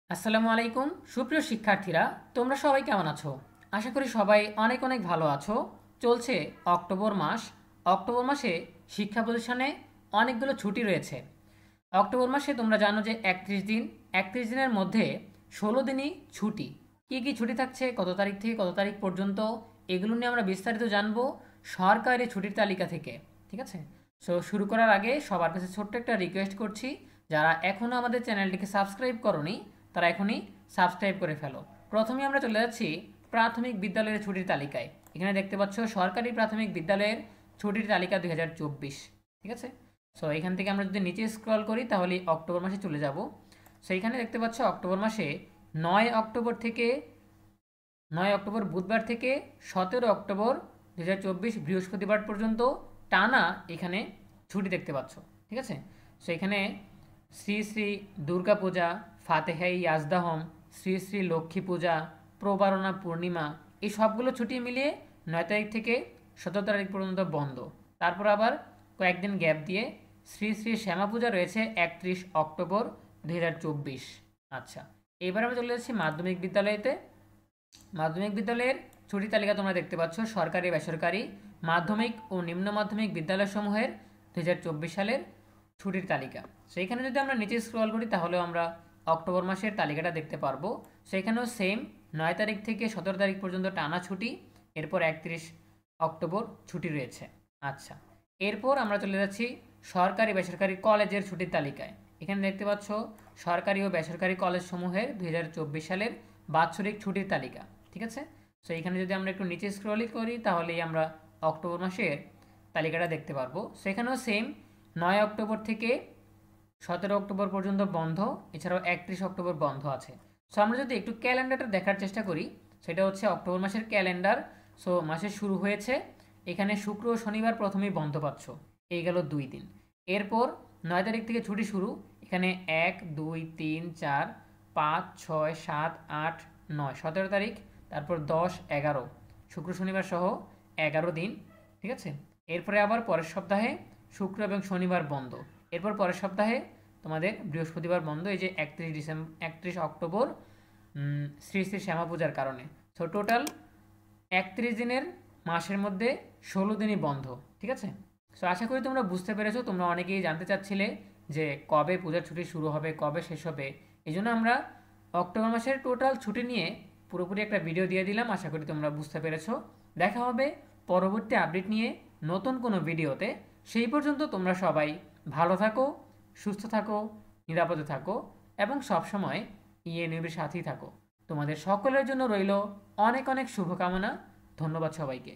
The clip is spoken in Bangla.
আসসালামু আলাইকুম সুপ্রিয় শিক্ষার্থীরা, তোমরা সবাই কেমন আছো? আশা করি সবাই অনেক অনেক ভালো আছো। চলছে অক্টোবর মাস। অক্টোবর মাসে শিক্ষা প্রতিষ্ঠানে অনেকগুলো ছুটি রয়েছে। অক্টোবর মাসে তোমরা জানো যে 31 দিন, 31 দিনের মধ্যে 16 দিনই ছুটি। কি কি ছুটি থাকছে, কত তারিখ থেকে কত তারিখ পর্যন্ত, এগুলো নিয়ে আমরা বিস্তারিত জানবো সরকারি ছুটির তালিকা থেকে। ঠিক আছে? সো শুরু করার আগে সবার কাছে ছোট্ট একটা রিকোয়েস্ট করছি, যারা এখনও আমাদের চ্যানেলটিকে সাবস্ক্রাইব করনি তারা এখনই সাবস্ক্রাইব করে ফেলো। প্রথমে আমরা চলে যাচ্ছি প্রাথমিক বিদ্যালয়ের ছুটির তালিকায়। এখানে দেখতে পাচ্ছ সরকারি প্রাথমিক বিদ্যালয়ের ছুটির তালিকা 2024। ঠিক আছে? সো এখান থেকে আমরা যদি নিচে স্ক্রল করি তাহলে অক্টোবর মাসে চলে যাব। সো এখানে দেখতে পাচ্ছ অক্টোবর মাসে 9 অক্টোবর থেকে 9 অক্টোবর বুধবার থেকে 17 অক্টোবর 2024 বৃহস্পতিবার পর্যন্ত টানা এখানে ছুটি দেখতে পাচ্ছ। ঠিক আছে? সো এখানে শ্রী শ্রী দুর্গা পূজা, ফাতেহাই ইয়াজদাহম, শ্রী শ্রী লক্ষ্মী পূজা, প্রবারণা পূর্ণিমা, এই সবগুলো ছুটি মিলিয়ে 9 তারিখ থেকে 17 তারিখ পর্যন্ত বন্ধ। তারপর আবার কয়েকদিন গ্যাপ দিয়ে শ্রী শ্রী শ্যামা পূজা রয়েছে 31 অক্টোবর 2024। আচ্ছা, এবার আমরা চলে যাচ্ছি মাধ্যমিক বিদ্যালয়তে। মাধ্যমিক বিদ্যালয়ের ছুটির তালিকা তোমরা দেখতে পাচ্ছ সরকারি বেসরকারি মাধ্যমিক ও নিম্ন মাধ্যমিক বিদ্যালয়সমূহের 2024 সালের ছুটির তালিকা। সেইখানে যদি আমরা নিচে স্ক্রল করি তাহলেও আমরা অক্টোবর মাসের তালিকাটা দেখতে পারবো। সেখানেও সেম 9 তারিখ থেকে 17 তারিখ পর্যন্ত টানা ছুটি, এরপর 31 অক্টোবর ছুটি রয়েছে। আচ্ছা, এরপর আমরা চলে যাচ্ছি সরকারি বেসরকারি কলেজের ছুটির তালিকায়। এখানে দেখতে পাচ্ছ সরকারি ও বেসরকারি কলেজসমূহের 2024 সালের বাৎসরিক ছুটির তালিকা। ঠিক আছে? সো এখানে যদি আমরা একটু নিচে স্ক্রল করি তাহলেই আমরা অক্টোবর মাসের তালিকাটা দেখতে পারবো। সেখানেও সেম 9 অক্টোবর থেকে 17 অক্টোবর পর্যন্ত বন্ধ, এছাড়াও 31 অক্টোবর বন্ধ আছে। সো আমরা যদি একটু ক্যালেন্ডারটা দেখার চেষ্টা করি, সেটা হচ্ছে অক্টোবর মাসের ক্যালেন্ডার। সো মাসের শুরু হয়েছে, এখানে শুক্র ও শনিবার প্রথমেই বন্ধ পাচ্ছ, এই গেল 2 দিন। এরপর 9 তারিখ থেকে ছুটি শুরু, এখানে 1 2 3 4 5 6 7 8 9 17 তারিখ, তারপর 10 11 শুক্র শনিবার সহ 11 দিন। ঠিক আছে? এরপরে আবার পরের সপ্তাহে শুক্র এবং শনিবার বন্ধ, এরপর পরের সপ্তাহে তোমাদের বৃহস্পতিবার বন্ধ, এই যে 31 অক্টোবর শ্রী শ্রী শ্যামা পূজার কারণে। সো টোটাল 31 দিনের মাসের মধ্যে 16 দিনই বন্ধ। ঠিক আছে? সো আশা করি তোমরা বুঝতে পেরেছো। তোমরা অনেকেই জানতে চাচ্ছিলে যে কবে পূজার ছুটি শুরু হবে, কবে শেষ হবে। এই জন্য আমরা অক্টোবর মাসের টোটাল ছুটি নিয়ে পুরোপুরি একটা ভিডিও দিয়ে দিলাম। আশা করি তোমরা বুঝতে পেরেছো। দেখা হবে পরবর্তী আপডেট নিয়ে নতুন কোনো ভিডিওতে। সেই পর্যন্ত তোমরা সবাই ভালো থাকো, সুস্থ থাকো, নিরাপদে থাকো এবং সবসময় ইএনইউবির সাথেই থাকো। তোমাদের সকলের জন্য রইল অনেক অনেক শুভকামনা। ধন্যবাদ সবাইকে।